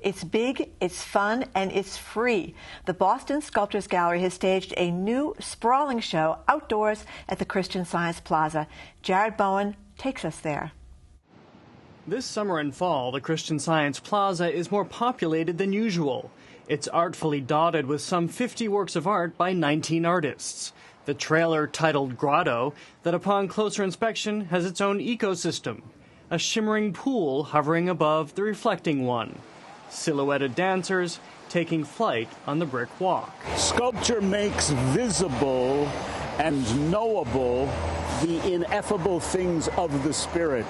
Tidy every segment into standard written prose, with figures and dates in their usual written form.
It's big, it's fun, and it's free. The Boston Sculptors Gallery has staged a new sprawling show outdoors at the Christian Science Plaza. Jared Bowen takes us there. This summer and fall, the Christian Science Plaza is more populated than usual. It's artfully dotted with some 50 works of art by 19 artists. The trailer, titled Grotto, that upon closer inspection has its own ecosystem. A shimmering pool hovering above the reflecting one. Silhouetted dancers taking flight on the brick walk. Sculpture makes visible and knowable the ineffable things of the spirit.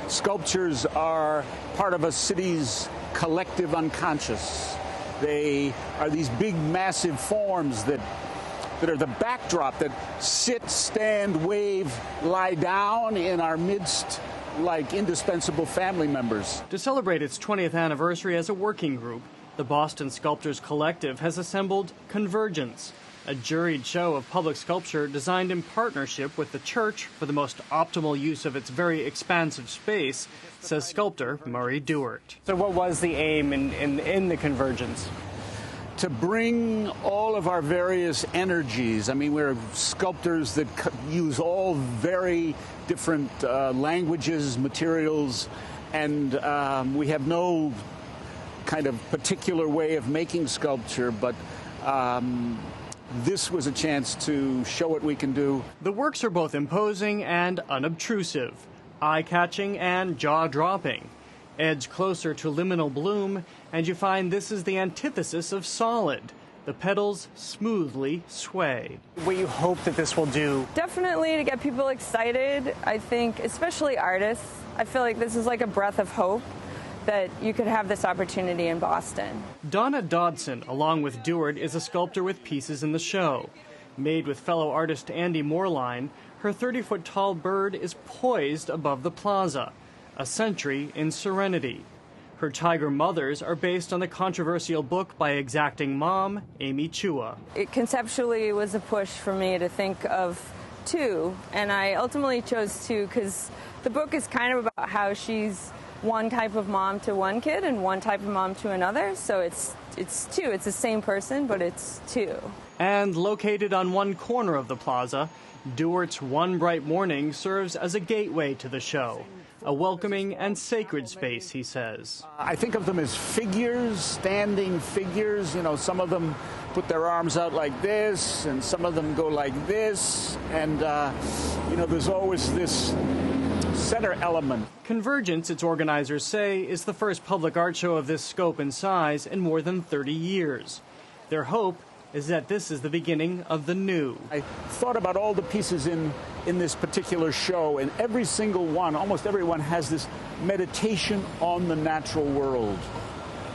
Sculptures are part of a city's collective unconscious. They are these big, massive forms that are the backdrop, that sit, stand, wave, lie down in our midst like indispensable family members. To celebrate its 20th anniversary as a working group, the Boston Sculptors Collective has assembled Convergence, a juried show of public sculpture designed in partnership with the church for the most optimal use of its very expansive space, says sculptor Murray Dewart. So what was the aim in the Convergence? To bring all of our various energies. I mean, we're sculptors that use all very different languages, materials, and we have no kind of particular way of making sculpture, but this was a chance to show what we can do. The works are both imposing and unobtrusive, eye-catching and jaw-dropping. Edge closer to liminal bloom, and you find this is the antithesis of solid. The petals smoothly sway. What you hope that this will do? Definitely to get people excited. I think, especially artists, I feel like this is like a breath of hope that you could have this opportunity in Boston. Donna Dodson, along with Dewart, is a sculptor with pieces in the show. Made with fellow artist Andy Moorline, her 30-foot-tall bird is poised above the plaza, a century in serenity. Her tiger mothers are based on the controversial book by exacting mom, Amy Chua. It conceptually was a push for me to think of two, and I ultimately chose two because the book is kind of about how she's one type of mom to one kid and one type of mom to another, so it's two. It's the same person, but it's two. And located on one corner of the plaza, Dewart's One Bright Morning serves as a gateway to the show. A welcoming and sacred space, he says. I think of them as figures, standing figures. You know, some of them put their arms out like this, and some of them go like this. And, you know, there's always this center element. Convergence, its organizers say, is the first public art show of this scope and size in more than 30 years. Their hope is that this is the beginning of the new. I thought about all the pieces in this particular show, and every single one, almost everyone, has this meditation on the natural world.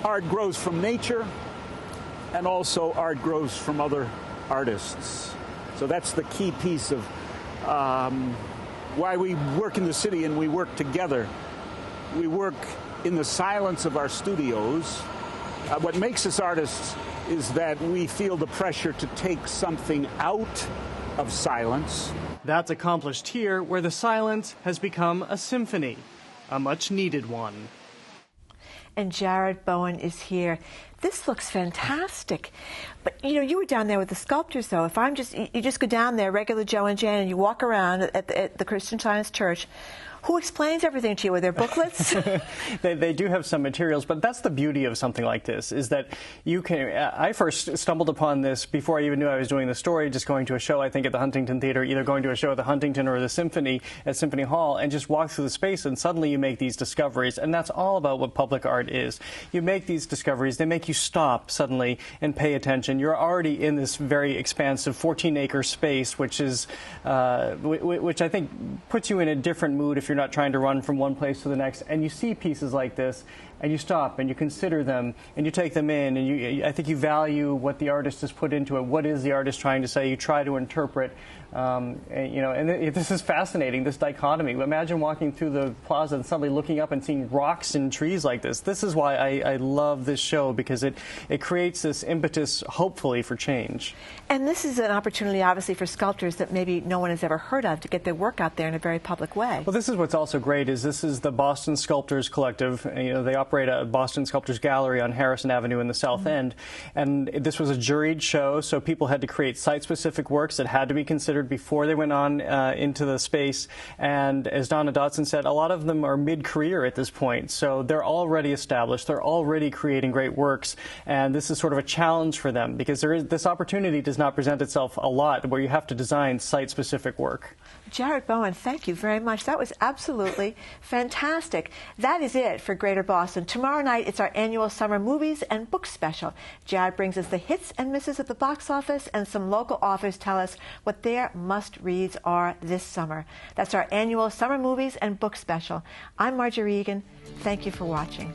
Art grows from nature, and also art grows from other artists. So that's the key piece of why we work in the city and we work together. We work in the silence of our studios. What makes us artists is that we feel the pressure to take something out of silence. That's accomplished here, where the silence has become a symphony, a much-needed one. And Jared Bowen is here. This looks fantastic. But, you know, you were down there with the sculptors, though. If you just go down there, regular Joe and Jan, and you walk around at the Christian Science Church, who explains everything to you? Are there booklets? They do have some materials, but that's the beauty of something like this, is that you can... I first stumbled upon this before I even knew I was doing the story, just going to a show, I think, at the Huntington Theater, either going to a show at the Huntington or the Symphony at Symphony Hall, and just walk through the space, and suddenly you make these discoveries, and that's all about what public art is. You make these discoveries, they make you stop suddenly and pay attention. You're already in this very expansive 14-acre space, which is, which I think puts you in a different mood if you're not trying to run from one place to the next, and you see pieces like this and you stop and you consider them and you take them in, and I think you value what the artist has put into it. What is the artist trying to say? You try to interpret. This is fascinating, this dichotomy. Imagine walking through the plaza and suddenly looking up and seeing rocks and trees like this. This is why I love this show, because it creates this impetus, hopefully, for change. And this is an opportunity, obviously, for sculptors that maybe no one has ever heard of to get their work out there in a very public way. Well, this is what's also great, is this is the Boston Sculptors Collective. You know, they operate a Boston Sculptors gallery on Harrison Avenue in the South End. And this was a juried show, so people had to create site-specific works that had to be considered before they went on into the space. And as Donna Dodson said, a lot of them are mid-career at this point, so they're already established, they're already creating great works, and this is sort of a challenge for them because this opportunity does not present itself a lot where you have to design site-specific work. Jared Bowen, thank you very much. That was absolutely fantastic. That is it for Greater Boston. Tomorrow night, it's our annual summer movies and books special. Jared brings us the hits and misses at the box office, and some local authors tell us what their must-reads are this summer. That's our annual summer movies and books special. I'm Marjorie Egan. Thank you for watching.